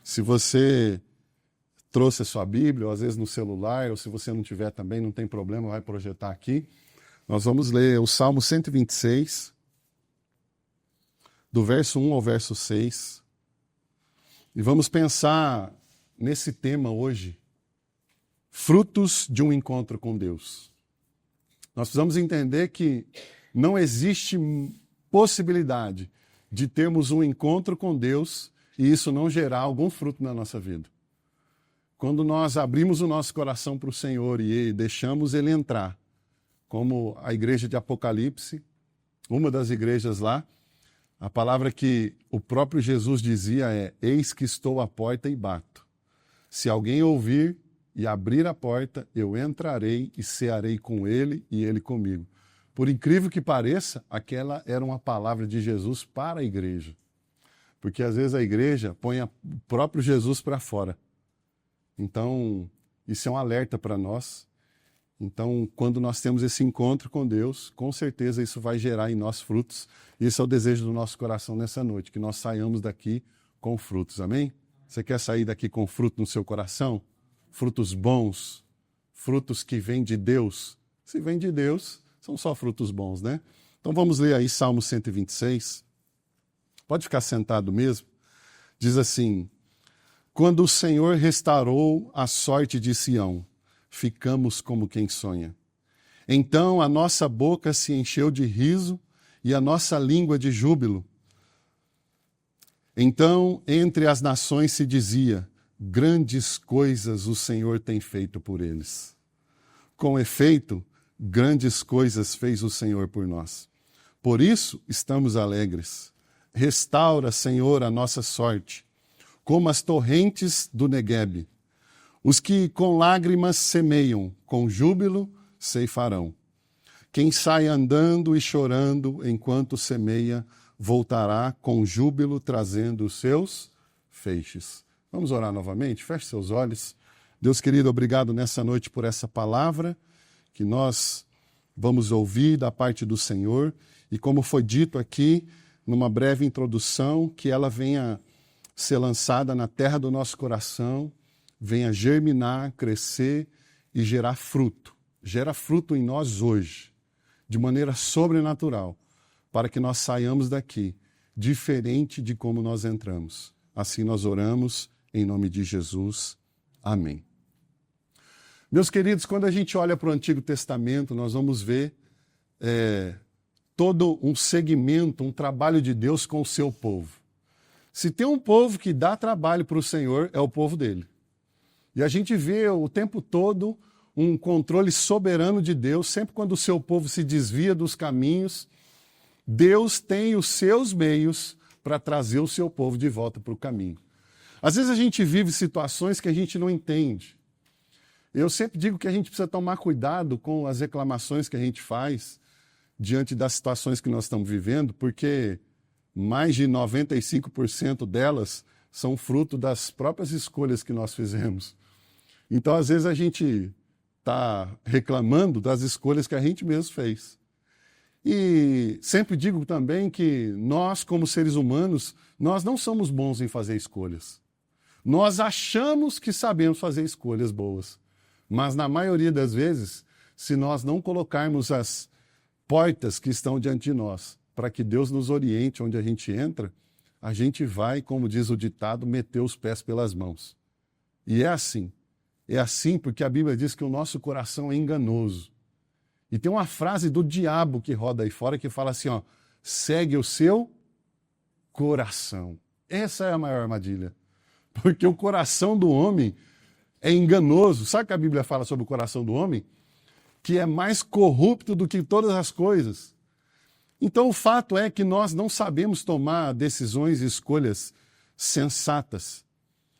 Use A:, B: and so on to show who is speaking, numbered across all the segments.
A: Se você trouxe a sua Bíblia, ou às vezes no celular, ou se você não tiver também, não tem problema, vai projetar aqui. Nós vamos ler o Salmo 126, do verso 1 ao verso 6. E vamos pensar nesse tema hoje, frutos de um encontro com Deus. Nós precisamos entender que não existe possibilidade de termos um encontro com Deus e isso não gerar algum fruto na nossa vida. Quando nós abrimos o nosso coração para o Senhor e deixamos Ele entrar, como a igreja de Apocalipse, uma das igrejas lá, a palavra que o próprio Jesus dizia é: eis que estou à porta e bato. Se alguém ouvir e abrir a porta, eu entrarei e cearei com ele e ele comigo. Por incrível que pareça, aquela era uma palavra de Jesus para a igreja. Porque às vezes a igreja põe o próprio Jesus para fora. Então, isso é um alerta para nós. Então, quando nós temos esse encontro com Deus, com certeza isso vai gerar em nós frutos. Esse é o desejo do nosso coração nessa noite, que nós saiamos daqui com frutos, amém? Você quer sair daqui com fruto no seu coração? Frutos bons, frutos que vêm de Deus. Se vem de Deus, são só frutos bons, né? Então vamos ler aí Salmo 126. Pode ficar sentado mesmo. Diz assim: quando o Senhor restaurou a sorte de Sião, ficamos como quem sonha. Então a nossa boca se encheu de riso e a nossa língua de júbilo. Então entre as nações se dizia: grandes coisas o Senhor tem feito por eles. Com efeito, grandes coisas fez o Senhor por nós. Por isso estamos alegres. Restaura, Senhor, a nossa sorte, como as torrentes do Neguebe. Os que com lágrimas semeiam, com júbilo ceifarão. Quem sai andando e chorando enquanto semeia, voltará com júbilo trazendo os seus feixes. Vamos orar novamente? Feche seus olhos. Deus querido, obrigado nessa noite por essa palavra que nós vamos ouvir da parte do Senhor. E como foi dito aqui, numa breve introdução, que ela venha ser lançada na terra do nosso coração, venha germinar, crescer e gerar fruto. Gera fruto em nós hoje, de maneira sobrenatural, para que nós saiamos daqui diferente de como nós entramos. Assim nós oramos, em nome de Jesus. Amém. Meus queridos, quando a gente olha para o Antigo Testamento, nós vamos ver todo um segmento, um trabalho de Deus com o seu povo. Se tem um povo que dá trabalho para o Senhor, é o povo dele. E a gente vê o tempo todo um controle soberano de Deus. Sempre quando o seu povo se desvia dos caminhos, Deus tem os seus meios para trazer o seu povo de volta para o caminho. Às vezes a gente vive situações que a gente não entende. Eu sempre digo que a gente precisa tomar cuidado com as reclamações que a gente faz diante das situações que nós estamos vivendo, porque mais de 95% delas são fruto das próprias escolhas que nós fizemos. Então, às vezes, a gente está reclamando das escolhas que a gente mesmo fez. E sempre digo também que nós, como seres humanos, nós não somos bons em fazer escolhas. Nós achamos que sabemos fazer escolhas boas. Mas, na maioria das vezes, se nós não colocarmos as portas que estão diante de nós, para que Deus nos oriente onde a gente entra, a gente vai, como diz o ditado, meter os pés pelas mãos. E é assim. É assim porque a Bíblia diz que o nosso coração é enganoso. E tem uma frase do diabo que roda aí fora que fala assim, ó: segue o seu coração. Essa é a maior armadilha. Porque o coração do homem é enganoso. Sabe o que a Bíblia fala sobre o coração do homem? Que é mais corrupto do que todas as coisas. Então o fato é que nós não sabemos tomar decisões e escolhas sensatas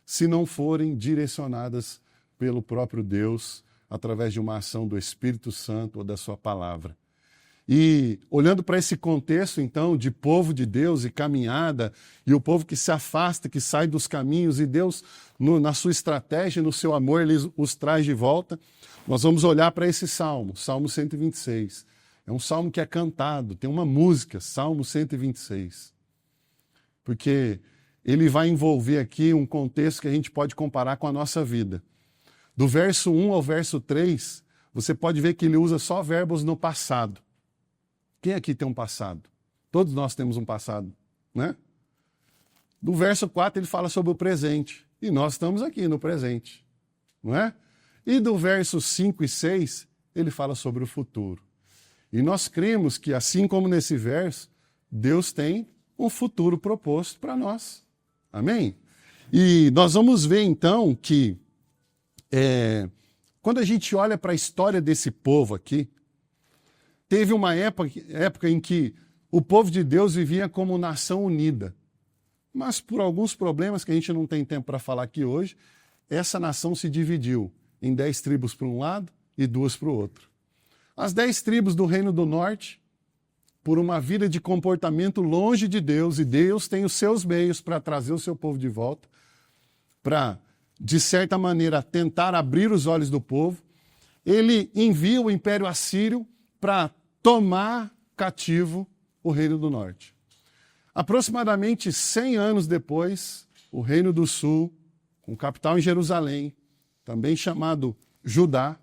A: se não forem direcionadas pelo próprio Deus, através de uma ação do Espírito Santo ou da sua palavra. E olhando para esse contexto, então, de povo de Deus e caminhada, e o povo que se afasta, que sai dos caminhos, e Deus, na sua estratégia, no seu amor, Ele os traz de volta, nós vamos olhar para esse salmo, Salmo 126. É um salmo que é cantado, tem uma música, Salmo 126. Porque ele vai envolver aqui um contexto que a gente pode comparar com a nossa vida. Do verso 1 ao verso 3, você pode ver que ele usa só verbos no passado. Quem aqui tem um passado? Todos nós temos um passado, né? Do verso 4 ele fala sobre o presente. E nós estamos aqui no presente, não é? E do verso 5 e 6, ele fala sobre o futuro. E nós cremos que, assim como nesse verso, Deus tem um futuro proposto para nós. Amém? E nós vamos ver, então, que quando a gente olha para a história desse povo aqui, teve uma época em que o povo de Deus vivia como nação unida. Mas por alguns problemas que a gente não tem tempo para falar aqui hoje, essa nação se dividiu em 10 tribos para um lado e 2 para o outro. As 10 tribos do Reino do Norte, por uma vida de comportamento longe de Deus, e Deus tem os seus meios para trazer o seu povo de volta, para, de certa maneira, tentar abrir os olhos do povo, ele envia o Império Assírio para tomar cativo o Reino do Norte. Aproximadamente 100 anos depois, o Reino do Sul, com capital em Jerusalém, também chamado Judá,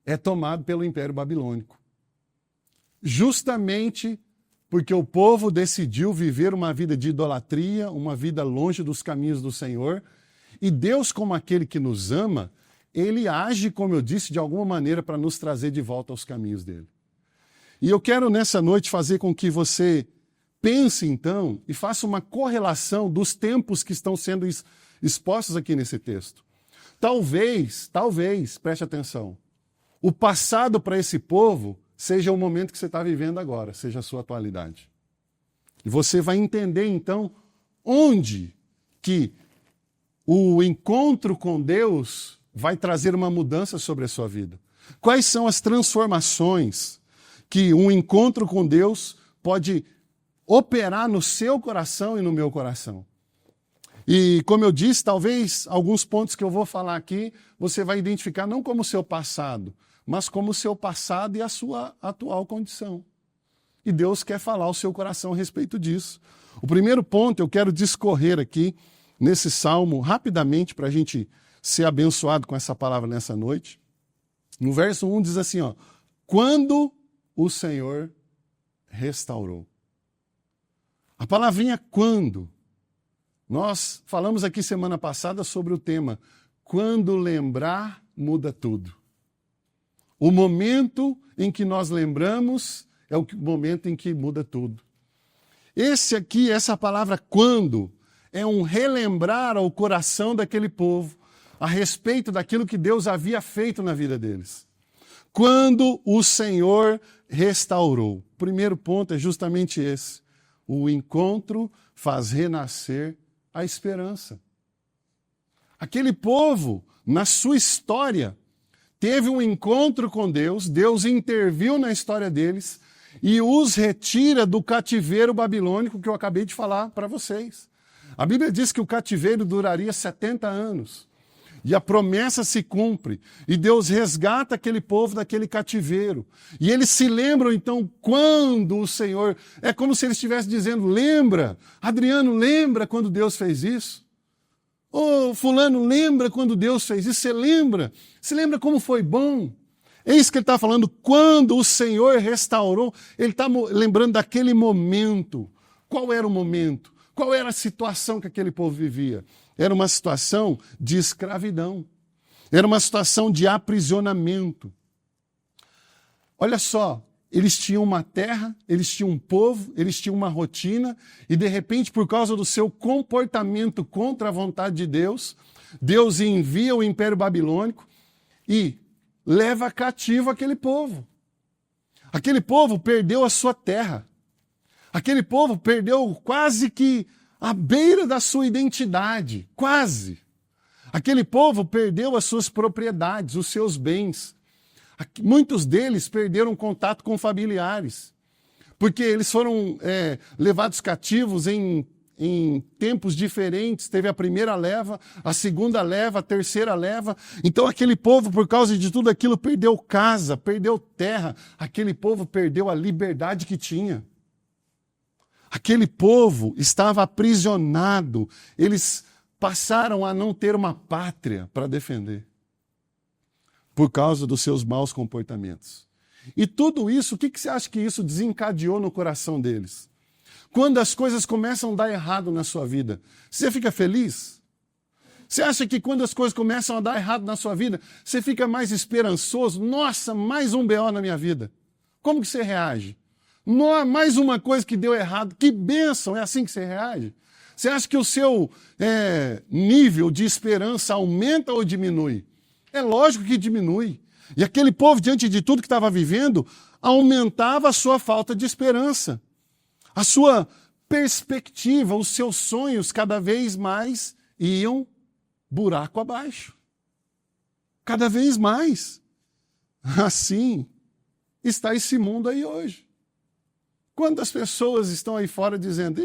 A: é tomado pelo Império Babilônico. Justamente porque o povo decidiu viver uma vida de idolatria, uma vida longe dos caminhos do Senhor, e Deus, como aquele que nos ama, ele age, como eu disse, de alguma maneira para nos trazer de volta aos caminhos dele. E eu quero nessa noite fazer com que você pense então e faça uma correlação dos tempos que estão sendo expostos aqui nesse texto. Talvez, preste atenção, o passado para esse povo seja o momento que você está vivendo agora, seja a sua atualidade. E você vai entender então onde que o encontro com Deus vai trazer uma mudança sobre a sua vida. Quais são as transformações que um encontro com Deus pode operar no seu coração e no meu coração. E, como eu disse, talvez alguns pontos que eu vou falar aqui, você vai identificar não como o seu passado, mas como o seu passado e a sua atual condição. E Deus quer falar ao seu coração a respeito disso. O primeiro ponto, eu quero discorrer aqui nesse salmo rapidamente para a gente ser abençoado com essa palavra nessa noite. No verso 1 diz assim, quando o Senhor restaurou. A palavrinha quando. Nós falamos aqui semana passada sobre o tema quando lembrar muda tudo. O momento em que nós lembramos é o momento em que muda tudo. Essa palavra quando é um relembrar ao coração daquele povo a respeito daquilo que Deus havia feito na vida deles. Quando o Senhor restaurou. O primeiro ponto é justamente esse. O encontro faz renascer a esperança. Aquele povo, na sua história, teve um encontro com Deus, Deus interviu na história deles e os retira do cativeiro babilônico que eu acabei de falar para vocês. A Bíblia diz que o cativeiro duraria 70 anos. E a promessa se cumpre. E Deus resgata aquele povo daquele cativeiro. E eles se lembram, então, quando o Senhor... É como se ele estivesse dizendo, lembra? Adriano, lembra quando Deus fez isso? Ô, fulano, lembra quando Deus fez isso? Você lembra? Você lembra como foi bom? É isso que ele está falando. Quando o Senhor restaurou, ele está lembrando daquele momento. Qual era o momento? Qual era a situação que aquele povo vivia? Era uma situação de escravidão. Era uma situação de aprisionamento. Olha só, eles tinham uma terra, eles tinham um povo, eles tinham uma rotina, e de repente, por causa do seu comportamento contra a vontade de Deus, Deus envia o Império Babilônico e leva cativo aquele povo. Aquele povo perdeu a sua terra. Aquele povo perdeu quase que à beira da sua identidade, quase. Aquele povo perdeu as suas propriedades, os seus bens. Muitos deles perderam contato com familiares, porque eles foram levados cativos em tempos diferentes. Teve a primeira leva, a segunda leva, a terceira leva. Então aquele povo, por causa de tudo aquilo, perdeu casa, perdeu terra. Aquele povo perdeu a liberdade que tinha. Aquele povo estava aprisionado. Eles passaram a não ter uma pátria para defender por causa dos seus maus comportamentos. E tudo isso, o que você acha que isso desencadeou no coração deles? Quando as coisas começam a dar errado na sua vida, você fica feliz? Você acha que quando as coisas começam a dar errado na sua vida, você fica mais esperançoso? Nossa, mais um BO na minha vida. Como que você reage? Mais uma coisa que deu errado. Que bênção, é assim que você reage? Você acha que o seu nível de esperança aumenta ou diminui? É lógico que diminui. E aquele povo, diante de tudo que estava vivendo, aumentava a sua falta de esperança. A sua perspectiva, os seus sonhos cada vez mais iam buraco abaixo. Cada vez mais. Assim está esse mundo aí hoje. Quantas pessoas estão aí fora dizendo,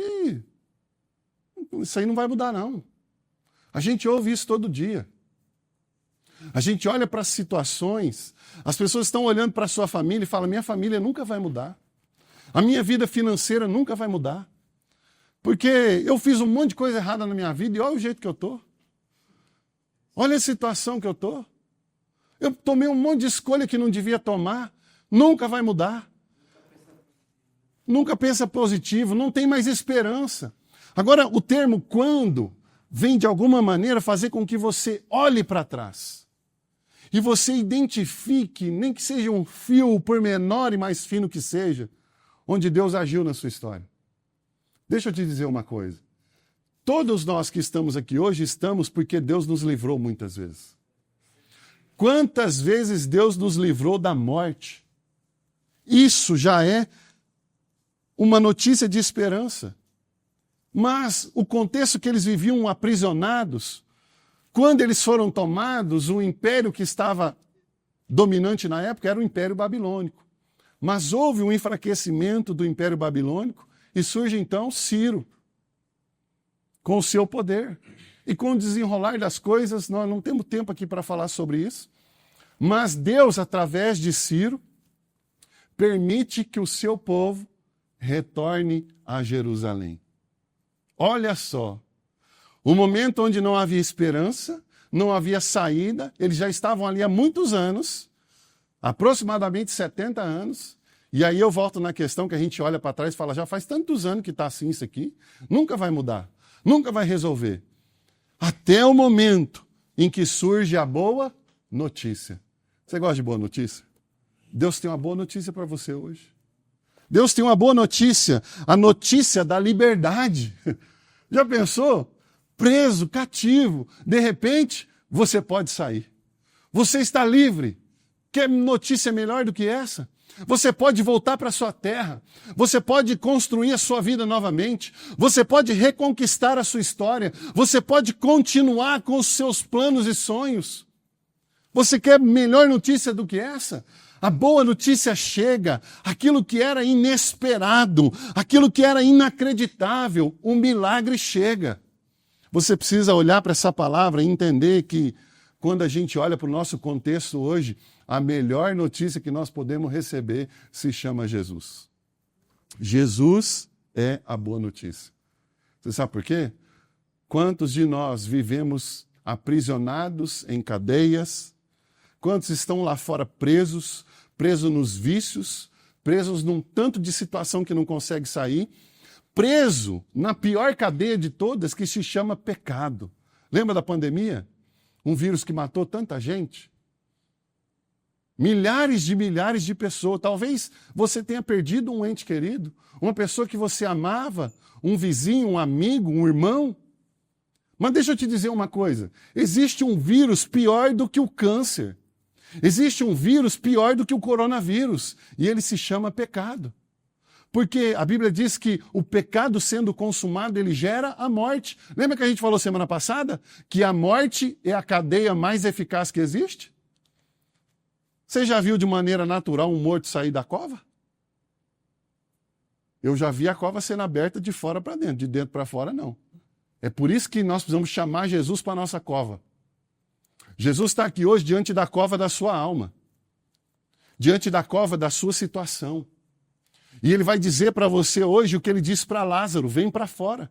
A: isso aí não vai mudar não. A gente ouve isso todo dia. A gente olha para as situações, as pessoas estão olhando para a sua família e falam, minha família nunca vai mudar. A minha vida financeira nunca vai mudar. Porque eu fiz um monte de coisa errada na minha vida e olha o jeito que eu estou. Olha a situação que eu estou. Eu tomei um monte de escolha que não devia tomar. Nunca vai mudar. Nunca pensa positivo, não tem mais esperança. Agora, o termo quando vem de alguma maneira fazer com que você olhe para trás. E você identifique, nem que seja um fio, por menor e mais fino que seja, onde Deus agiu na sua história. Deixa eu te dizer uma coisa. Todos nós que estamos aqui hoje estamos porque Deus nos livrou muitas vezes. Quantas vezes Deus nos livrou da morte? Isso já é uma notícia de esperança. Mas o contexto que eles viviam aprisionados, quando eles foram tomados, o império que estava dominante na época era o Império Babilônico. Mas houve um enfraquecimento do Império Babilônico e surge então Ciro, com o seu poder. E com o desenrolar das coisas, nós não temos tempo aqui para falar sobre isso, mas Deus, através de Ciro, permite que o seu povo retorne a Jerusalém. Olha só, o momento onde não havia esperança, não havia saída, eles já estavam ali há muitos anos, aproximadamente 70 anos, e aí eu volto na questão que a gente olha para trás e fala, já faz tantos anos que está assim isso aqui, nunca vai mudar, nunca vai resolver. Até o momento em que surge a boa notícia. Você gosta de boa notícia? Deus tem uma boa notícia para você hoje. Deus tem uma boa notícia, a notícia da liberdade. Já pensou? Preso, cativo, de repente você pode sair. Você está livre. Quer notícia melhor do que essa? Você pode voltar para a sua terra. Você pode construir a sua vida novamente. Você pode reconquistar a sua história. Você pode continuar com os seus planos e sonhos. Você quer melhor notícia do que essa? A boa notícia chega, aquilo que era inesperado, aquilo que era inacreditável, um milagre chega. Você precisa olhar para essa palavra e entender que quando a gente olha para o nosso contexto hoje, a melhor notícia que nós podemos receber se chama Jesus. Jesus é a boa notícia. Você sabe por quê? Quantos de nós vivemos aprisionados em cadeias? Quantos estão lá fora presos nos vícios, presos num tanto de situação que não consegue sair, preso na pior cadeia de todas, que se chama pecado. Lembra da pandemia? Um vírus que matou tanta gente? Milhares de pessoas. Talvez você tenha perdido um ente querido, uma pessoa que você amava, um vizinho, um amigo, um irmão. Mas deixa eu te dizer uma coisa. Existe um vírus pior do que o câncer. Existe um vírus pior do que o coronavírus, e ele se chama pecado. Porque a Bíblia diz que o pecado sendo consumado, ele gera a morte. Lembra que a gente falou semana passada que a morte é a cadeia mais eficaz que existe? Você já viu de maneira natural um morto sair da cova? Eu já vi a cova sendo aberta de fora para dentro, de dentro para fora não. É por isso que nós precisamos chamar Jesus para a nossa cova. Jesus está aqui hoje diante da cova da sua alma, diante da cova da sua situação. E ele vai dizer para você hoje o que ele disse para Lázaro: vem para fora.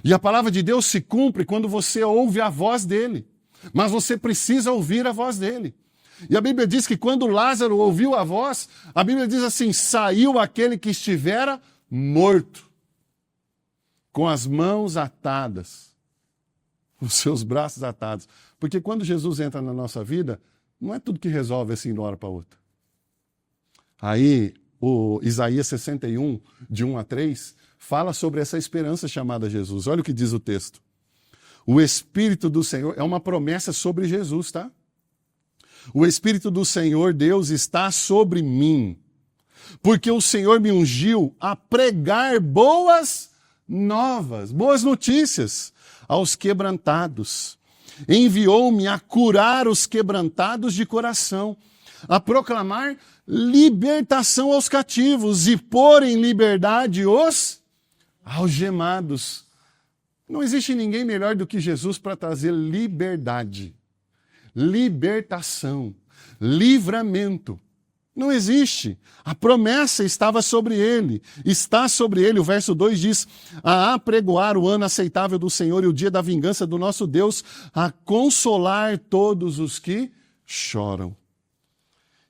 A: E a palavra de Deus se cumpre quando você ouve a voz dele. Mas você precisa ouvir a voz dele. E a Bíblia diz que quando Lázaro ouviu a voz, a Bíblia diz assim: saiu aquele que estivera morto, com as mãos atadas, os seus braços atados. Porque quando Jesus entra na nossa vida, não é tudo que resolve assim de uma hora para outra. Aí, o Isaías 61, de 1 a 3, fala sobre essa esperança chamada Jesus. Olha o que diz o texto. O Espírito do Senhor, é uma promessa sobre Jesus, tá? O Espírito do Senhor Deus está sobre mim, porque o Senhor me ungiu a pregar boas novas, boas notícias aos quebrantados. Enviou-me a curar os quebrantados de coração, a proclamar libertação aos cativos e pôr em liberdade os algemados. Não existe ninguém melhor do que Jesus para trazer liberdade, libertação, livramento. Não existe. A promessa estava sobre ele, está sobre ele. O verso 2 diz: a apregoar o ano aceitável do Senhor e o dia da vingança do nosso Deus, a consolar todos os que choram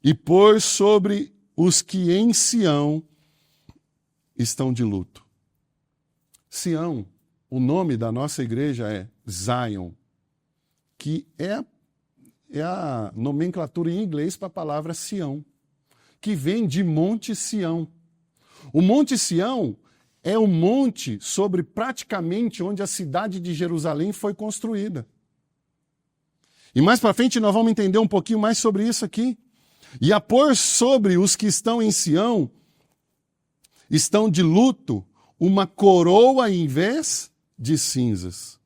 A: e pôr sobre os que em Sião estão de luto. Sião, o nome da nossa igreja é Zion, que é a nomenclatura em inglês para a palavra Sião, que vem de Monte Sião. O Monte Sião é o monte sobre praticamente onde a cidade de Jerusalém foi construída. E mais para frente nós vamos entender um pouquinho mais sobre isso aqui. E a pôr sobre os que estão em Sião, estão de luto, uma coroa em vez de cinzas,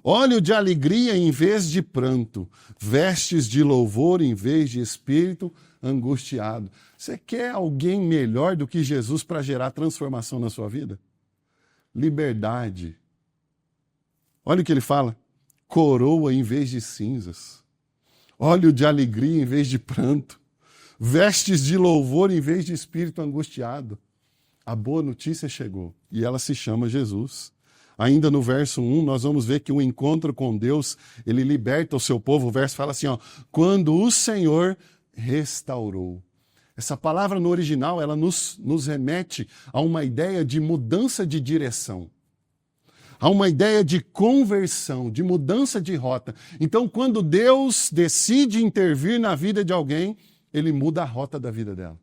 A: óleo de alegria em vez de pranto, vestes de louvor em vez de espírito angustiado. Você quer alguém melhor do que Jesus para gerar transformação na sua vida? Liberdade. Olha o que ele fala: coroa em vez de cinzas, óleo de alegria em vez de pranto, vestes de louvor em vez de espírito angustiado. A boa notícia chegou e ela se chama Jesus. Ainda no verso 1, nós vamos ver que o encontro com Deus, ele liberta o seu povo. O verso fala assim, ó: quando o Senhor restaurou. Essa palavra no original, ela nos remete a uma ideia de mudança de direção, a uma ideia de conversão, de mudança de rota. Então, quando Deus decide intervir na vida de alguém, ele muda a rota da vida dela.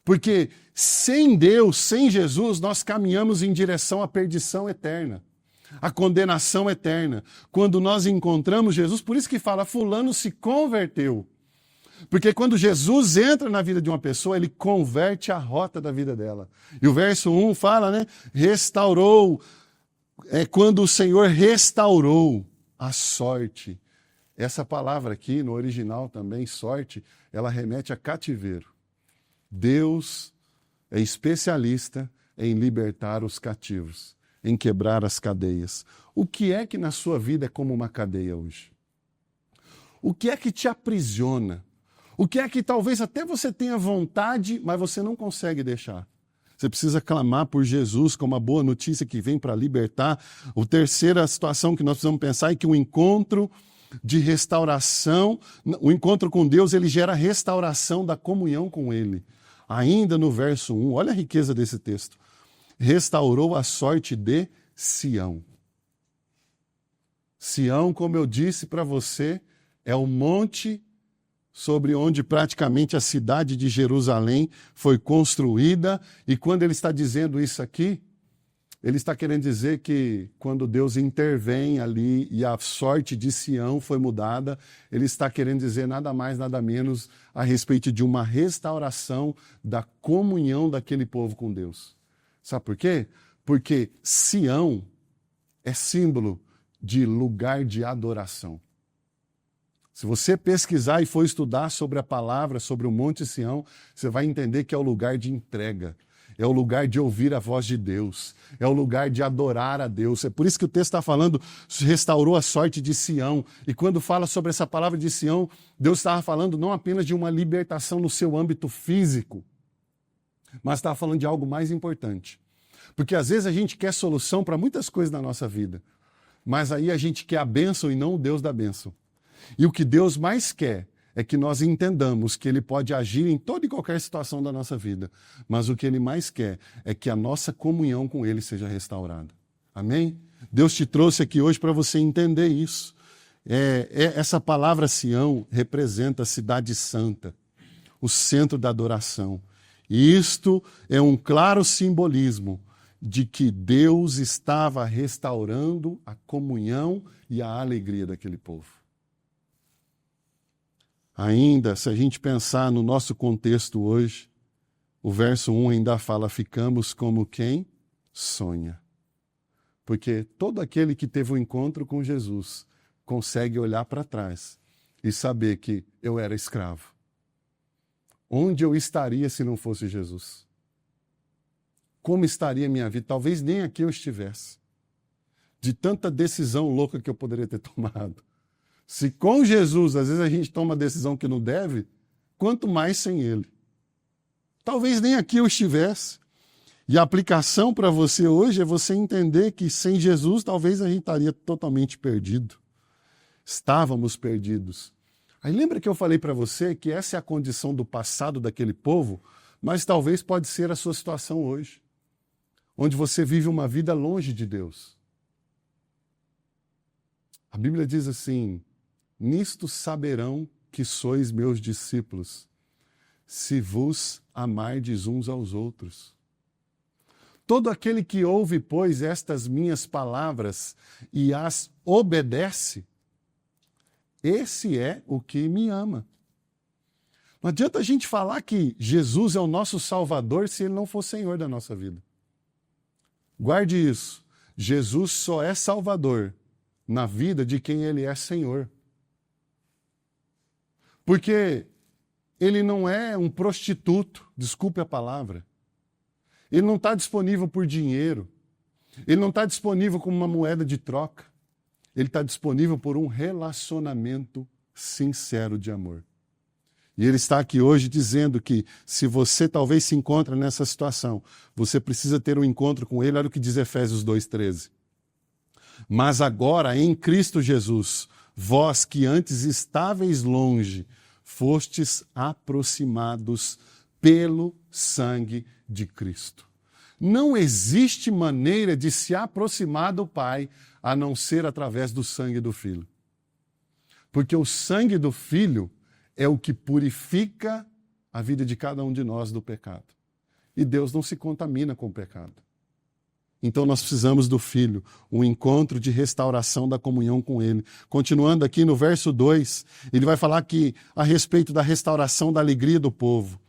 A: Porque sem Deus, sem Jesus, nós caminhamos em direção à perdição eterna, à condenação eterna. Quando nós encontramos Jesus, por isso que fala, fulano se converteu. Porque quando Jesus entra na vida de uma pessoa, ele converte a rota da vida dela. E o verso 1 fala, né? Restaurou, é quando o Senhor restaurou a sorte. Essa palavra aqui, no original também, sorte, ela remete a cativeiro. Deus é especialista em libertar os cativos, em quebrar as cadeias. O que é que na sua vida é como uma cadeia hoje? O que é que te aprisiona? O que é que talvez até você tenha vontade, mas você não consegue deixar? Você precisa clamar por Jesus como a boa notícia que vem para libertar. A terceira situação que nós precisamos pensar é que o encontro de restauração, o encontro com Deus, ele gera restauração da comunhão com Ele. Ainda no verso 1, olha a riqueza desse texto. Restaurou a sorte de Sião. Sião, como eu disse para você, é o monte sobre onde praticamente a cidade de Jerusalém foi construída. E quando ele está dizendo isso aqui, ele está querendo dizer que quando Deus intervém ali e a sorte de Sião foi mudada, ele está querendo dizer nada mais, nada menos a respeito de uma restauração da comunhão daquele povo com Deus. Sabe por quê? Porque Sião é símbolo de lugar de adoração. Se você pesquisar e for estudar sobre a palavra, sobre o Monte Sião, você vai entender que é o lugar de entrega. É o lugar de ouvir a voz de Deus. É o lugar de adorar a Deus. É por isso que o texto está falando, restaurou a sorte de Sião. E quando fala sobre essa palavra de Sião, Deus estava falando não apenas de uma libertação no seu âmbito físico, mas estava falando de algo mais importante. Porque às vezes a gente quer solução para muitas coisas na nossa vida, mas aí a gente quer a bênção e não o Deus da bênção. E o que Deus mais quer é que nós entendamos que Ele pode agir em toda e qualquer situação da nossa vida, mas o que Ele mais quer é que a nossa comunhão com Ele seja restaurada. Amém? Deus te trouxe aqui hoje para você entender isso. Essa palavra Sião representa a cidade santa, o centro da adoração. E isto é um claro simbolismo de que Deus estava restaurando a comunhão e a alegria daquele povo. Ainda, se a gente pensar no nosso contexto hoje, o verso 1 ainda fala, ficamos como quem sonha. Porque todo aquele que teve um encontro com Jesus consegue olhar para trás e saber que eu era escravo. Onde eu estaria se não fosse Jesus? Como estaria a minha vida? Talvez nem aqui eu estivesse. De tanta decisão louca que eu poderia ter tomado. Se com Jesus, às vezes a gente toma decisão que não deve, quanto mais sem Ele. Talvez nem aqui eu estivesse. E a aplicação para você hoje é você entender que sem Jesus talvez a gente estaria totalmente perdido. Estávamos perdidos. Aí lembra que eu falei para você que essa é a condição do passado daquele povo, mas talvez pode ser a sua situação hoje, onde você vive uma vida longe de Deus. A Bíblia diz assim, nisto saberão que sois meus discípulos, se vos amardes uns aos outros. Todo aquele que ouve, pois, estas minhas palavras e as obedece, esse é o que me ama. Não adianta a gente falar que Jesus é o nosso Salvador se Ele não for Senhor da nossa vida. Guarde isso. Jesus só é Salvador na vida de quem Ele é Senhor. Porque Ele não é um prostituto, desculpe a palavra. Ele não está disponível por dinheiro. Ele não está disponível como uma moeda de troca. Ele está disponível por um relacionamento sincero de amor. E Ele está aqui hoje dizendo que se você talvez se encontra nessa situação, você precisa ter um encontro com Ele. Olha o que diz Efésios 2,13. Mas agora, em Cristo Jesus, vós que antes estáveis longe, fostes aproximados pelo sangue de Cristo. Não existe maneira de se aproximar do Pai a não ser através do sangue do Filho. Porque o sangue do Filho é o que purifica a vida de cada um de nós do pecado. E Deus não se contamina com o pecado. Então nós precisamos do Filho, um encontro de restauração da comunhão com Ele. Continuando aqui no verso 2, ele vai falar que a respeito da restauração da alegria do povo.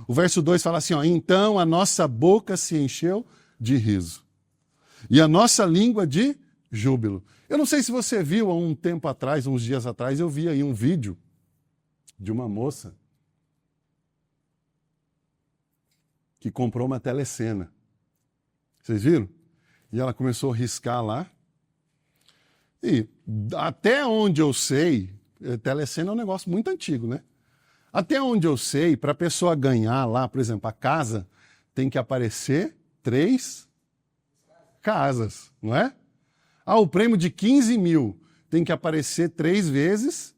A: O verso 2 fala assim, então a nossa boca se encheu de riso e a nossa língua de júbilo. Eu não sei se você viu há um tempo atrás, uns dias atrás, eu vi aí um vídeo de uma moça que comprou uma telecena. Vocês viram? E ela começou a riscar lá. E até onde eu sei, telecena é um negócio muito antigo, né? Até onde eu sei, para a pessoa ganhar lá, por exemplo, a casa, tem que aparecer 3 casas, não é? O prêmio de 15 mil tem que aparecer 3 vezes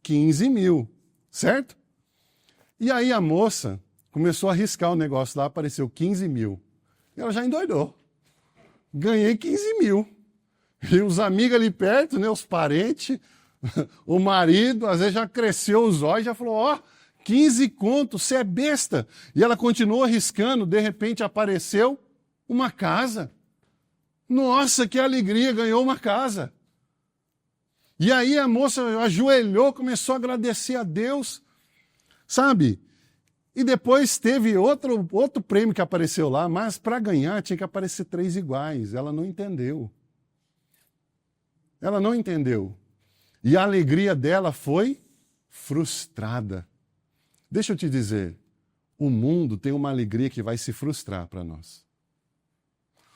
A: 15 mil, certo? E aí a moça começou a riscar o negócio lá, apareceu 15 mil. E ela já endoidou. Ganhei 15 mil. E os amigos ali perto, né, os parentes, o marido, às vezes já cresceu os olhos, já falou, 15 conto, você é besta. E ela continuou riscando, de repente apareceu uma casa. Nossa, que alegria, ganhou uma casa. E aí a moça ajoelhou, começou a agradecer a Deus, sabe? E depois teve outro prêmio que apareceu lá, mas para ganhar tinha que aparecer 3 iguais. Ela não entendeu. Ela não entendeu. E a alegria dela foi frustrada. Deixa eu te dizer, o mundo tem uma alegria que vai se frustrar para nós.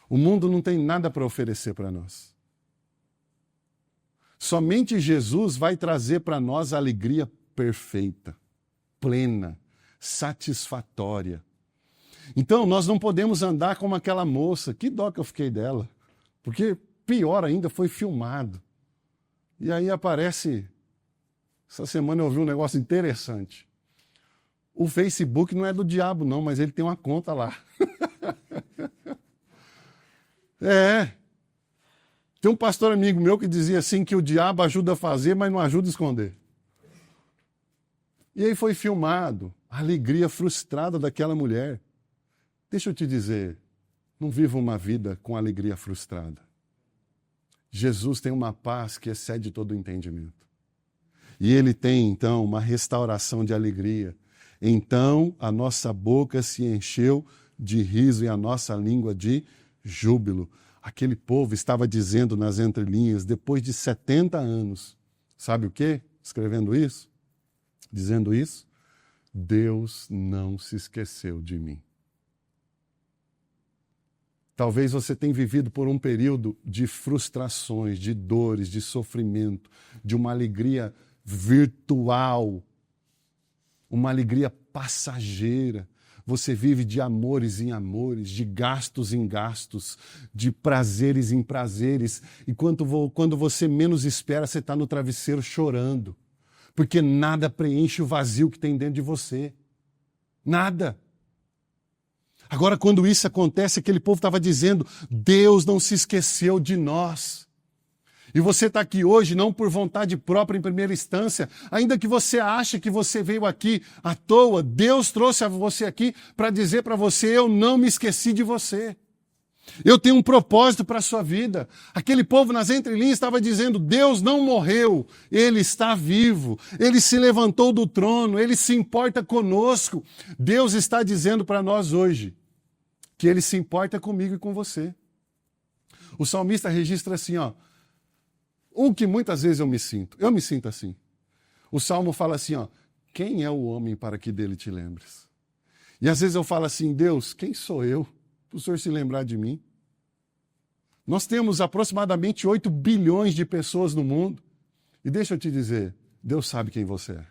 A: O mundo não tem nada para oferecer para nós. Somente Jesus vai trazer para nós a alegria perfeita, plena, satisfatória. Então, nós não podemos andar como aquela moça. Que dó que eu fiquei dela. Porque, pior ainda, foi filmado. E aí aparece... Essa semana eu vi um negócio interessante. O Facebook não é do diabo, não, mas ele tem uma conta lá. Tem um pastor amigo meu que dizia assim que o diabo ajuda a fazer, mas não ajuda a esconder. E aí foi filmado a alegria frustrada daquela mulher. Deixa eu te dizer, não viva uma vida com alegria frustrada. Jesus tem uma paz que excede todo o entendimento. E ele tem, então, uma restauração de alegria. Então a nossa boca se encheu de riso e a nossa língua de júbilo. Aquele povo estava dizendo nas entrelinhas, depois de 70 anos, sabe o quê? Escrevendo isso, dizendo isso, Deus não se esqueceu de mim. Talvez você tenha vivido por um período de frustrações, de dores, de sofrimento, de uma alegria virtual, uma alegria passageira. Você vive de amores em amores, de gastos em gastos, de prazeres em prazeres. E quando você menos espera, você está no travesseiro chorando. Porque nada preenche o vazio que tem dentro de você. Nada. Agora, quando isso acontece, aquele povo estava dizendo, Deus não se esqueceu de nós. E você está aqui hoje não por vontade própria em primeira instância, ainda que você ache que você veio aqui à toa, Deus trouxe você aqui para dizer para você, eu não me esqueci de você. Eu tenho um propósito para a sua vida. Aquele povo nas entrelinhas estava dizendo, Deus não morreu, Ele está vivo, Ele se levantou do trono, Ele se importa conosco. Deus está dizendo para nós hoje que Ele se importa comigo e com você. O salmista registra assim, o que muitas vezes eu me sinto assim. O Salmo fala assim, quem é o homem para que dele te lembres? E às vezes eu falo assim, Deus, quem sou eu para o Senhor se lembrar de mim? Nós temos aproximadamente 8 bilhões de pessoas no mundo. E deixa eu te dizer, Deus sabe quem você é.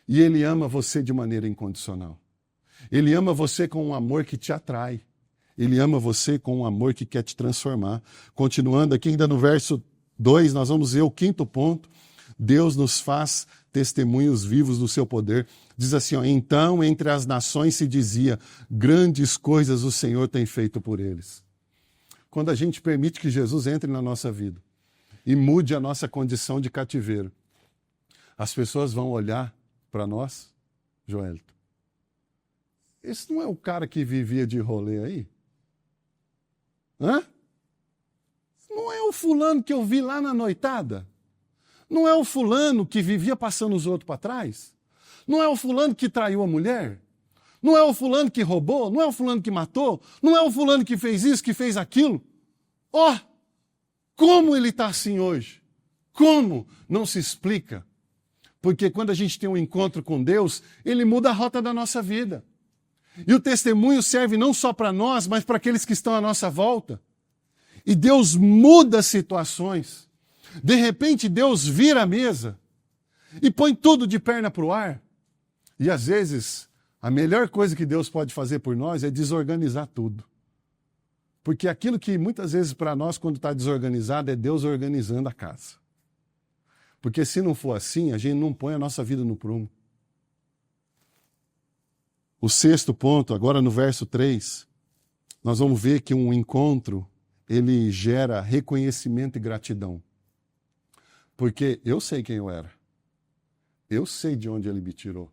A: E Ele ama você de maneira incondicional. Ele ama você com um amor que te atrai. Ele ama você com um amor que quer te transformar. Continuando aqui, ainda no verso 2, nós vamos ver o quinto ponto. Deus nos faz testemunhos vivos do seu poder. Diz assim, então entre as nações se dizia, grandes coisas o Senhor tem feito por eles. Quando a gente permite que Jesus entre na nossa vida e mude a nossa condição de cativeiro, as pessoas vão olhar para nós, Joelito. Esse não é o cara que vivia de rolê aí? Hã? Não é o fulano que eu vi lá na noitada? Não é o fulano que vivia passando os outros para trás? Não é o fulano que traiu a mulher? Não é o fulano que roubou? Não é o fulano que matou? Não é o fulano que fez isso, que fez aquilo? Como ele está assim hoje? Como? Não se explica. Porque quando a gente tem um encontro com Deus, Ele muda a rota da nossa vida. E o testemunho serve não só para nós, mas para aqueles que estão à nossa volta. E Deus muda situações. De repente, Deus vira a mesa e põe tudo de perna para o ar. E às vezes, a melhor coisa que Deus pode fazer por nós é desorganizar tudo. Porque aquilo que muitas vezes para nós, quando está desorganizado, é Deus organizando a casa. Porque se não for assim, a gente não põe a nossa vida no prumo. O sexto ponto, agora no verso 3, nós vamos ver que um encontro, ele gera reconhecimento e gratidão. Porque eu sei quem eu era. Eu sei de onde Ele me tirou.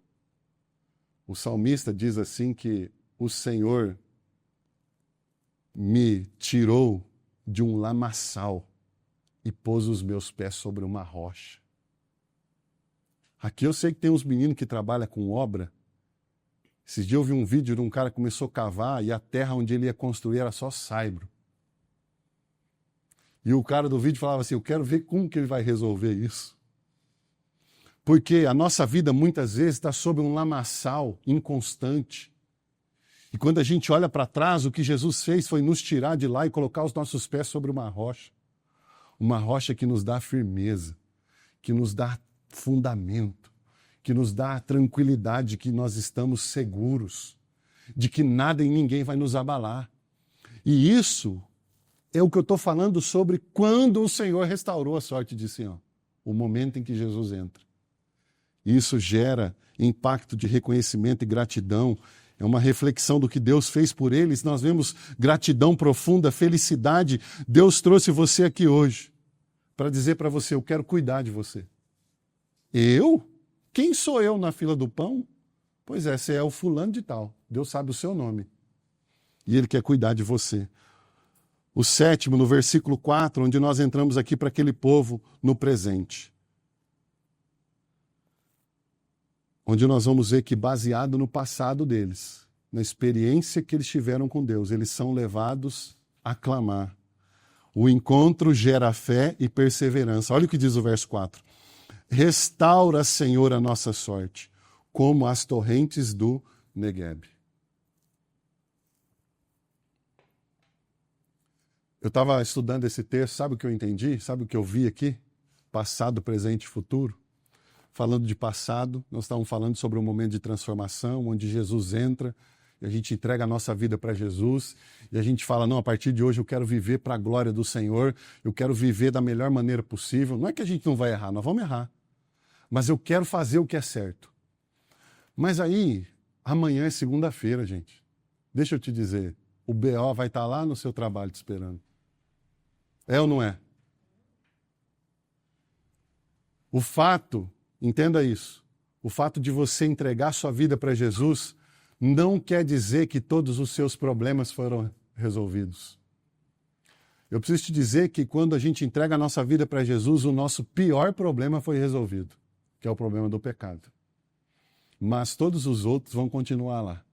A: O salmista diz assim que o Senhor me tirou de um lamaçal e pôs os meus pés sobre uma rocha. Aqui eu sei que tem uns meninos que trabalham com obra. Esses dias eu vi um vídeo de um cara que começou a cavar e a terra onde ele ia construir era só saibro. E o cara do vídeo falava assim, eu quero ver como que ele vai resolver isso. Porque a nossa vida muitas vezes está sob um lamaçal inconstante. E quando a gente olha para trás, o que Jesus fez foi nos tirar de lá e colocar os nossos pés sobre uma rocha. Uma rocha que nos dá firmeza, que nos dá fundamento, que nos dá a tranquilidade que nós estamos seguros. de que nada e ninguém vai nos abalar. E isso é o que eu estou falando sobre quando o Senhor restaurou a sorte de Sião, o momento em que Jesus entra. Isso gera impacto de reconhecimento e gratidão. É uma reflexão do que Deus fez por eles. Nós vemos gratidão profunda, felicidade. Deus trouxe você aqui hoje para dizer para você, eu quero cuidar de você. Eu? Quem sou eu na fila do pão? Pois é, você é o fulano de tal. Deus sabe o seu nome. E Ele quer cuidar de você. O 7º, no versículo 4, onde nós entramos aqui para aquele povo no presente. Onde nós vamos ver que, baseado no passado deles, na experiência que eles tiveram com Deus, eles são levados a clamar. O encontro gera fé e perseverança. Olha o que diz o verso 4. Restaura, Senhor, a nossa sorte, como as torrentes do Negueb. Eu estava estudando esse texto, sabe o que eu entendi? Sabe o que eu vi aqui? Passado, presente e futuro. Falando de passado, nós estávamos falando sobre um momento de transformação, onde Jesus entra e a gente entrega a nossa vida para Jesus e a gente fala, não, a partir de hoje eu quero viver para a glória do Senhor, eu quero viver da melhor maneira possível. Não é que a gente não vai errar, nós vamos errar, mas eu quero fazer o que é certo. Mas aí, amanhã é segunda-feira, gente. Deixa eu te dizer, o BO vai estar lá no seu trabalho te esperando. É ou não é? O fato, entenda isso, o fato de você entregar sua vida para Jesus não quer dizer que todos os seus problemas foram resolvidos. Eu preciso te dizer que quando a gente entrega a nossa vida para Jesus, o nosso pior problema foi resolvido, que é o problema do pecado. Mas todos os outros vão continuar lá.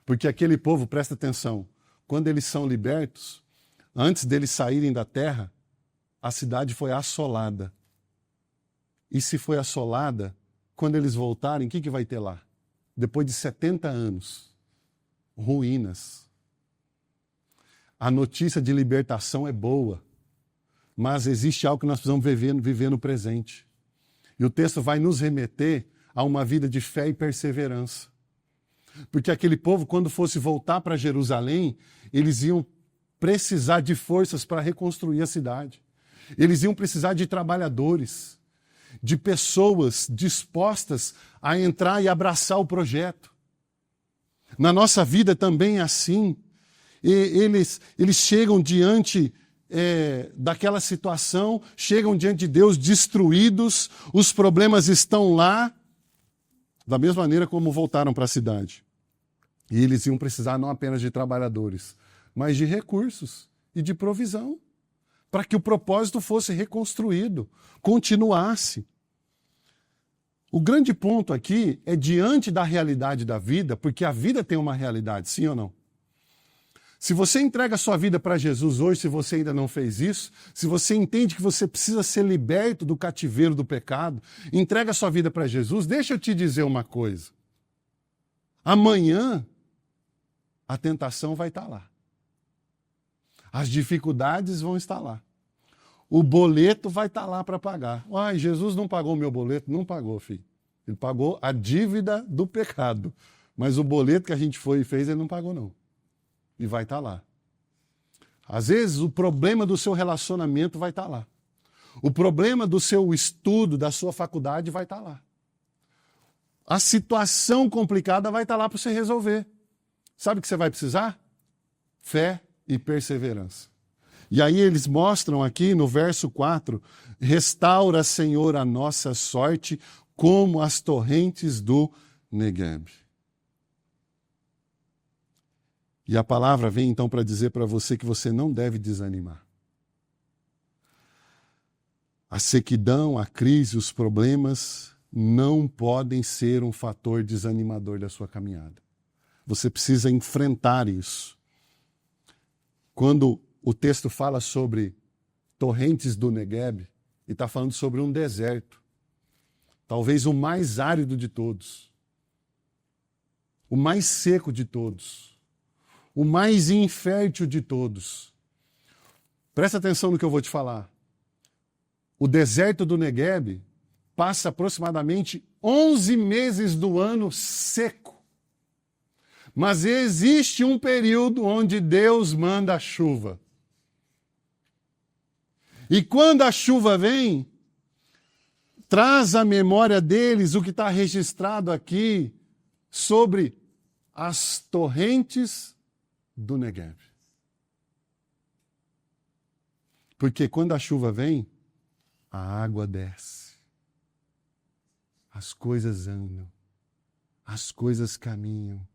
A: Porque aquele povo, presta atenção, quando eles são libertos, antes deles saírem da terra, a cidade foi assolada. E se foi assolada, quando eles voltarem, o que vai ter lá? Depois de 70 anos, ruínas. A notícia de libertação é boa, mas existe algo que nós precisamos viver no presente. E o texto vai nos remeter a uma vida de fé e perseverança. Porque aquele povo, quando fosse voltar para Jerusalém, eles iam precisar de forças para reconstruir a cidade. Eles iam precisar de trabalhadores, de pessoas dispostas a entrar e abraçar o projeto. Na nossa vida também é assim. Eles chegam diante daquela situação, chegam diante de Deus destruídos, os problemas estão lá, da mesma maneira como voltaram para a cidade. E eles iam precisar não apenas de trabalhadores, mas de recursos e de provisão, para que o propósito fosse reconstruído, continuasse. O grande ponto aqui é diante da realidade da vida, porque a vida tem uma realidade, sim ou não? Se você entrega a sua vida para Jesus hoje, se você ainda não fez isso, se você entende que você precisa ser liberto do cativeiro do pecado, entrega a sua vida para Jesus, deixa eu te dizer uma coisa. Amanhã, a tentação vai estar lá. As dificuldades vão estar lá. O boleto vai estar lá para pagar. Ai, Jesus não pagou o meu boleto? Não pagou, filho. Ele pagou a dívida do pecado. Mas o boleto que a gente foi e fez, ele não pagou, não. E vai estar lá. Às vezes, o problema do seu relacionamento vai estar lá. O problema do seu estudo, da sua faculdade, vai estar lá. A situação complicada vai estar lá para você resolver. Sabe o que você vai precisar? Fé e perseverança. E aí eles mostram aqui no verso 4, restaura, Senhor, a nossa sorte como as torrentes do Negueb. E a palavra vem então para dizer para você que você não deve desanimar. A sequidão, a crise, os problemas não podem ser um fator desanimador da sua caminhada. Você precisa enfrentar isso. Quando o texto fala sobre torrentes do Negueb, ele está falando sobre um deserto. Talvez o mais árido de todos. O mais seco de todos. O mais infértil de todos. Presta atenção no que eu vou te falar. O deserto do Negueb passa aproximadamente 11 meses do ano seco. Mas existe um período onde Deus manda a chuva. E quando a chuva vem, traz à memória deles o que está registrado aqui sobre as torrentes do Negueb. Porque quando a chuva vem, a água desce, as coisas andam, as coisas caminham.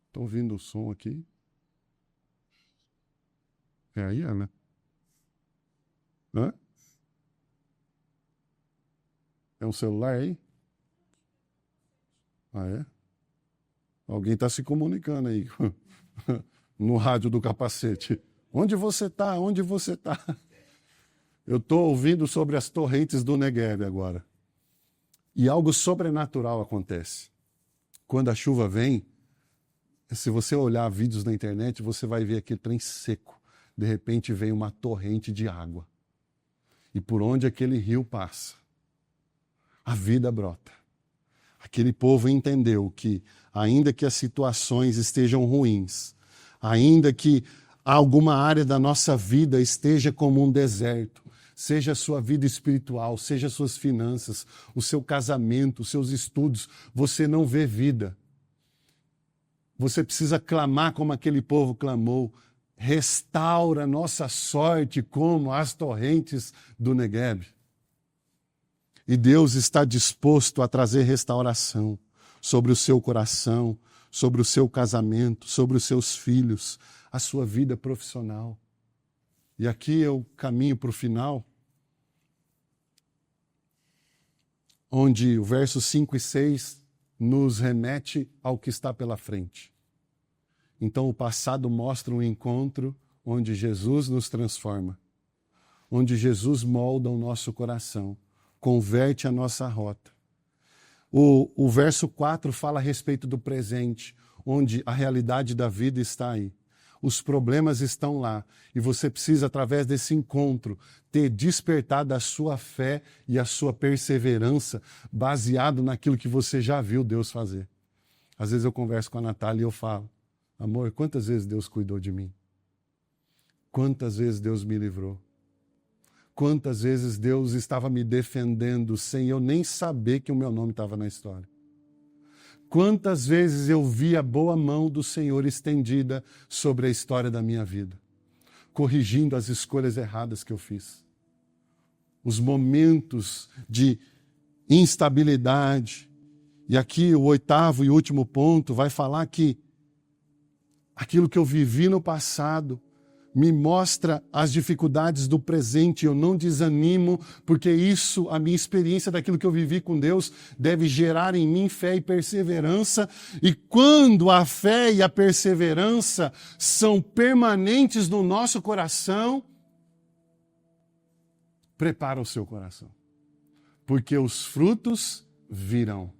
A: Estão ouvindo o som aqui? É aí, Ana? Hã? É um celular aí? Ah, é? Alguém está se comunicando aí no rádio do capacete. Onde você está? Onde você está? Eu estou ouvindo sobre as torrentes do Negueb agora. E algo sobrenatural acontece. Quando a chuva vem, se você olhar vídeos na internet, você vai ver aquele trem seco. De repente vem uma torrente de água. E por onde aquele rio passa, a vida brota. Aquele povo entendeu que, ainda que as situações estejam ruins, ainda que alguma área da nossa vida esteja como um deserto, seja a sua vida espiritual, seja as suas finanças, o seu casamento, os seus estudos, você não vê vida. Você precisa clamar como aquele povo clamou. Restaura nossa sorte como as torrentes do Negueb. E Deus está disposto a trazer restauração sobre o seu coração, sobre o seu casamento, sobre os seus filhos, a sua vida profissional. E aqui eu caminho para o final, onde o verso 5 e 6 nos remete ao que está pela frente. Então o passado mostra um encontro onde Jesus nos transforma, onde Jesus molda o nosso coração, converte a nossa rota. O verso 4 fala a respeito do presente, onde a realidade da vida está aí. Os problemas estão lá e você precisa, através desse encontro, ter despertado a sua fé e a sua perseverança baseado naquilo que você já viu Deus fazer. Às vezes eu converso com a Natália e eu falo, amor, quantas vezes Deus cuidou de mim? Quantas vezes Deus me livrou? Quantas vezes Deus estava me defendendo sem eu nem saber que o meu nome estava na história? Quantas vezes eu vi a boa mão do Senhor estendida sobre a história da minha vida, corrigindo as escolhas erradas que eu fiz. Os momentos de instabilidade. E aqui o 8º e último ponto vai falar que aquilo que eu vivi no passado me mostra as dificuldades do presente. Eu não desanimo, porque isso, a minha experiência daquilo que eu vivi com Deus, deve gerar em mim fé e perseverança. E quando a fé e a perseverança são permanentes no nosso coração, prepara o seu coração, porque os frutos virão.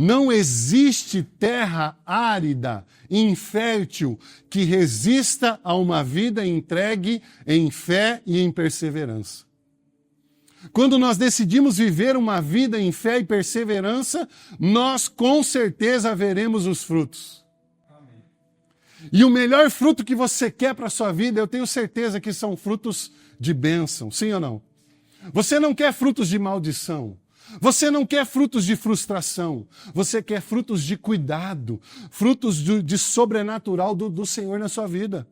A: Não existe terra árida, infértil, que resista a uma vida entregue em fé e em perseverança. Quando nós decidimos viver uma vida em fé e perseverança, nós com certeza veremos os frutos. Amém. E o melhor fruto que você quer para a sua vida, eu tenho certeza que são frutos de bênção, sim ou não? Você não quer frutos de maldição. Você não quer frutos de frustração, você quer frutos de cuidado, frutos de sobrenatural do Senhor na sua vida.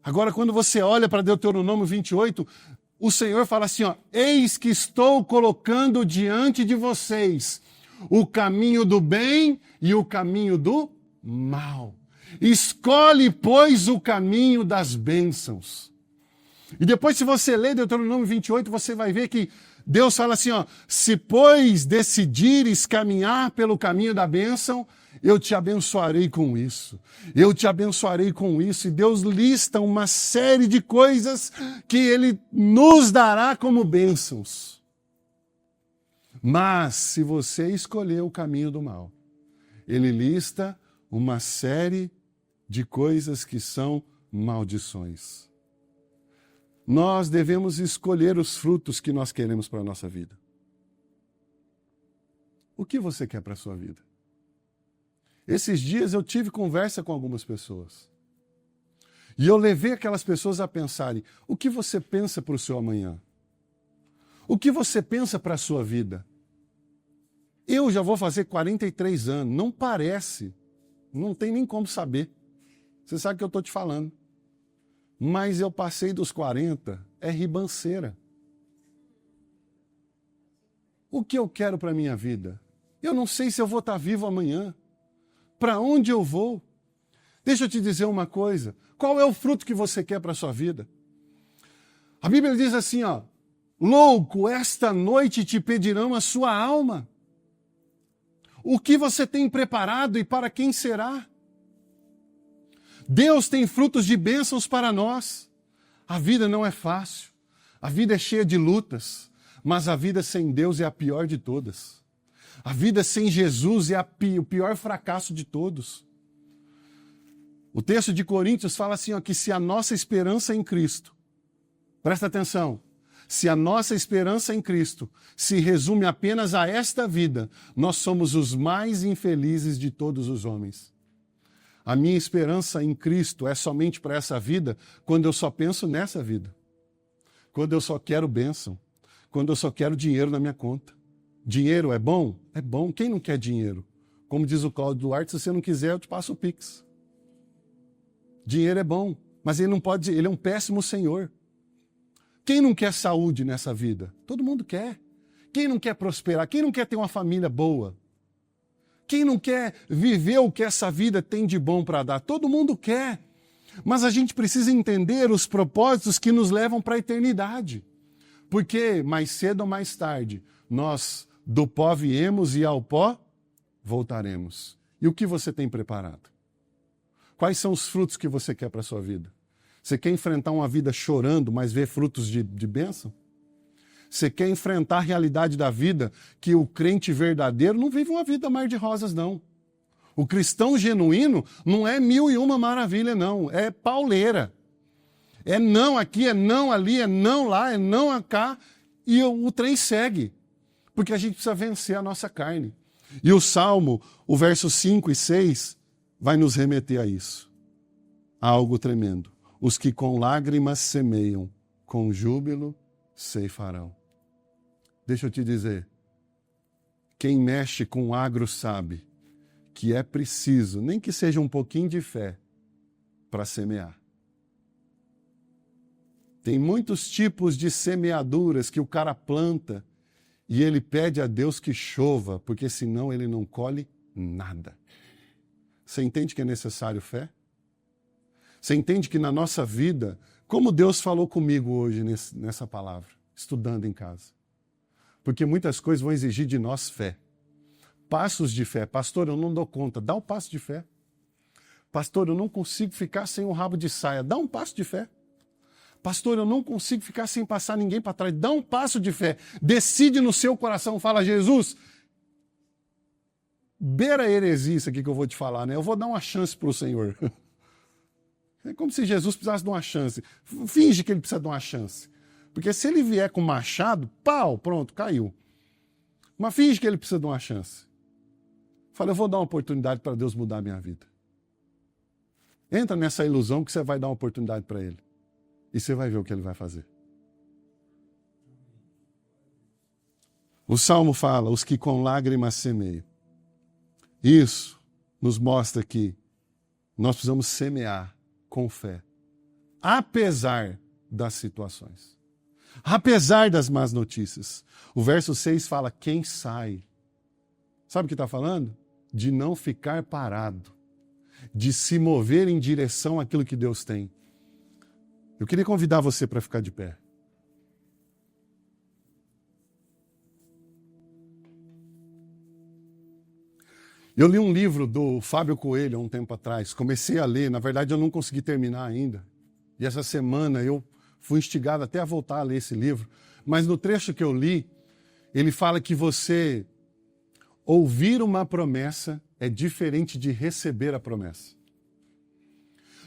A: Agora, quando você olha para Deuteronômio 28, o Senhor fala assim, ó, eis que estou colocando diante de vocês o caminho do bem e o caminho do mal. Escolhe, pois, o caminho das bênçãos. E depois, se você ler Deuteronômio 28, você vai ver que Deus fala assim, ó, se pois decidires caminhar pelo caminho da bênção, eu te abençoarei com isso. Eu te abençoarei com isso. E Deus lista uma série de coisas que Ele nos dará como bênçãos. Mas, se você escolher o caminho do mal, Ele lista uma série de coisas que são maldições. Nós devemos escolher os frutos que nós queremos para a nossa vida. O que você quer para a sua vida? Esses dias eu tive conversa com algumas pessoas. E eu levei aquelas pessoas a pensarem, o que você pensa para o seu amanhã? O que você pensa para a sua vida? Eu já vou fazer 43 anos, não parece, não tem nem como saber. Você sabe o que eu estou te falando. Mas eu passei dos 40, é ribanceira. O que eu quero para a minha vida? Eu não sei se eu vou estar vivo amanhã. Para onde eu vou? Deixa eu te dizer uma coisa. Qual é o fruto que você quer para a sua vida? A Bíblia diz assim, ó, louco, esta noite te pedirão a sua alma. O que você tem preparado e para quem será? Deus tem frutos de bênçãos para nós. A vida não é fácil. A vida é cheia de lutas. Mas a vida sem Deus é a pior de todas. A vida sem Jesus é o pior fracasso de todos. O texto de Coríntios fala assim, ó, que se a nossa esperança em Cristo, presta atenção, se a nossa esperança em Cristo se resume apenas a esta vida, nós somos os mais infelizes de todos os homens. A minha esperança em Cristo é somente para essa vida quando eu só penso nessa vida. Quando eu só quero bênção. Quando eu só quero dinheiro na minha conta. Dinheiro é bom? É bom. Quem não quer dinheiro? Como diz o Cláudio Duarte, se você não quiser, eu te passo o Pix. Dinheiro é bom, mas ele não pode, ele é um péssimo senhor. Quem não quer saúde nessa vida? Todo mundo quer. Quem não quer prosperar? Quem não quer ter uma família boa? Quem não quer viver o que essa vida tem de bom para dar? Todo mundo quer. Mas a gente precisa entender os propósitos que nos levam para a eternidade. Porque mais cedo ou mais tarde, nós do pó viemos e ao pó voltaremos. E o que você tem preparado? Quais são os frutos que você quer para a sua vida? Você quer enfrentar uma vida chorando, mas ver frutos de bênção? Você quer enfrentar a realidade da vida que o crente verdadeiro não vive uma vida mar de rosas, não. O cristão genuíno não é 1001 maravilha, não. É pauleira. É não aqui, é não ali, é não lá, é não cá. E o trem segue. Porque a gente precisa vencer a nossa carne. E o Salmo, o verso 5 e 6, vai nos remeter a isso. A algo tremendo. Os que com lágrimas semeiam, com júbilo ceifarão. Deixa eu te dizer, quem mexe com o agro sabe que é preciso, nem que seja um pouquinho de fé, para semear. Tem muitos tipos de semeaduras que o cara planta e ele pede a Deus que chova, porque senão ele não colhe nada. Você entende que é necessário fé? Você entende que na nossa vida, como Deus falou comigo hoje nessa palavra, estudando em casa? Porque muitas coisas vão exigir de nós fé. Passos de fé. Pastor, eu não dou conta. Dá um passo de fé. Pastor, eu não consigo ficar sem um rabo de saia. Dá um passo de fé. Pastor, eu não consigo ficar sem passar ninguém para trás. Dá um passo de fé. Decide no seu coração. Fala, Jesus, beira a heresia isso aqui que eu vou te falar, né? Eu vou dar uma chance para o Senhor. É como se Jesus precisasse de uma chance. Finge que ele precisa de uma chance. Porque se ele vier com machado, pau, pronto, caiu. Mas finge que ele precisa de uma chance. Fala, eu vou dar uma oportunidade para Deus mudar a minha vida. Entra nessa ilusão que você vai dar uma oportunidade para ele. E você vai ver o que ele vai fazer. O Salmo fala, os que com lágrimas semeiam. Isso nos mostra que nós precisamos semear com fé. Apesar das situações. Apesar das más notícias. O verso 6 fala, quem sai? Sabe o que está falando? De não ficar parado. De se mover em direção àquilo que Deus tem. Eu queria convidar você para ficar de pé. Eu li um livro do Fábio Coelho há um tempo atrás. Comecei a ler, na verdade eu não consegui terminar ainda. E essa semana eu fui instigado até a voltar a ler esse livro. Mas no trecho que eu li, ele fala que você ouvir uma promessa é diferente de receber a promessa.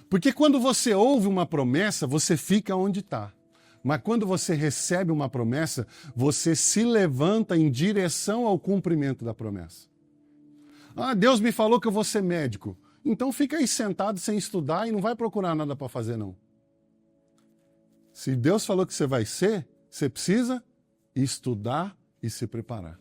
A: Porque quando você ouve uma promessa, você fica onde está. Mas quando você recebe uma promessa, você se levanta em direção ao cumprimento da promessa. Ah, Deus me falou que eu vou ser médico. Então fica aí sentado sem estudar e não vai procurar nada para fazer, não. Se Deus falou que você vai ser, você precisa estudar e se preparar.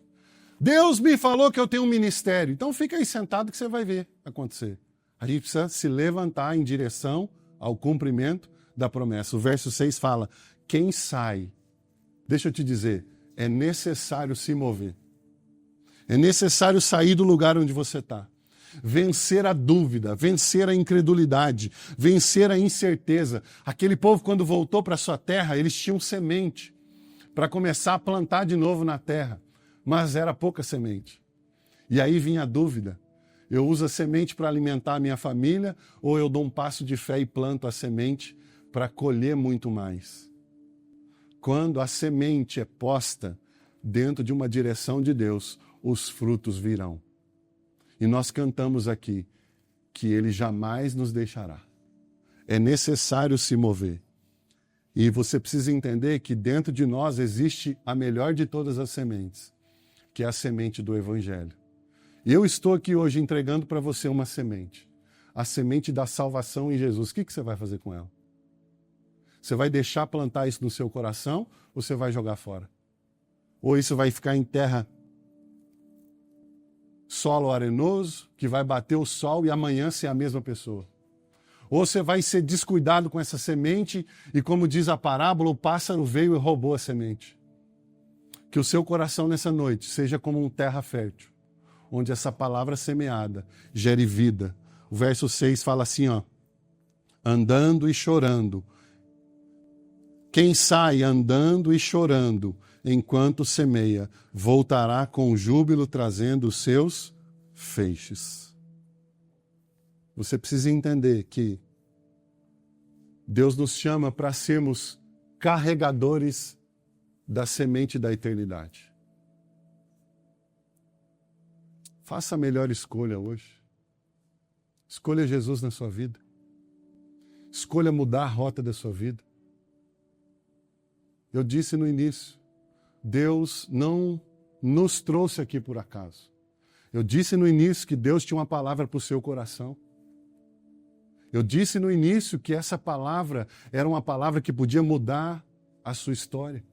A: Deus me falou que eu tenho um ministério. Então fica aí sentado que você vai ver acontecer. A gente precisa se levantar em direção ao cumprimento da promessa. O verso 6 fala, quem sai, deixa eu te dizer, é necessário se mover. É necessário sair do lugar onde você está. Vencer a dúvida, vencer a incredulidade, vencer a incerteza. Aquele povo, quando voltou para sua terra, eles tinham semente para começar a plantar de novo na terra, mas era pouca semente. E aí vinha a dúvida. Eu uso a semente para alimentar a minha família ou eu dou um passo de fé e planto a semente para colher muito mais? Quando a semente é posta dentro de uma direção de Deus, os frutos virão. E nós cantamos aqui que Ele jamais nos deixará. É necessário se mover. E você precisa entender que dentro de nós existe a melhor de todas as sementes, que é a semente do Evangelho. E eu estou aqui hoje entregando para você uma semente, a semente da salvação em Jesus. O que você vai fazer com ela? Você vai deixar plantar isso no seu coração ou você vai jogar fora? Ou isso vai ficar em terra, solo arenoso, que vai bater o sol e amanhã ser a mesma pessoa? Ou você vai ser descuidado com essa semente e, como diz a parábola, o pássaro veio e roubou a semente. Que o seu coração nessa noite seja como uma terra fértil, onde essa palavra semeada gere vida. O verso 6 fala assim, ó, andando e chorando. Quem sai andando e chorando enquanto semeia, voltará com júbilo trazendo os seus feixes. Você precisa entender que Deus nos chama para sermos carregadores da semente da eternidade. Faça a melhor escolha hoje. Escolha Jesus na sua vida. Escolha mudar a rota da sua vida. Eu disse no início, Deus não nos trouxe aqui por acaso. Eu disse no início que Deus tinha uma palavra para o seu coração. Eu disse no início que essa palavra era uma palavra que podia mudar a sua história.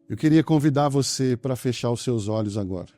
A: Eu queria convidar você para fechar os seus olhos agora.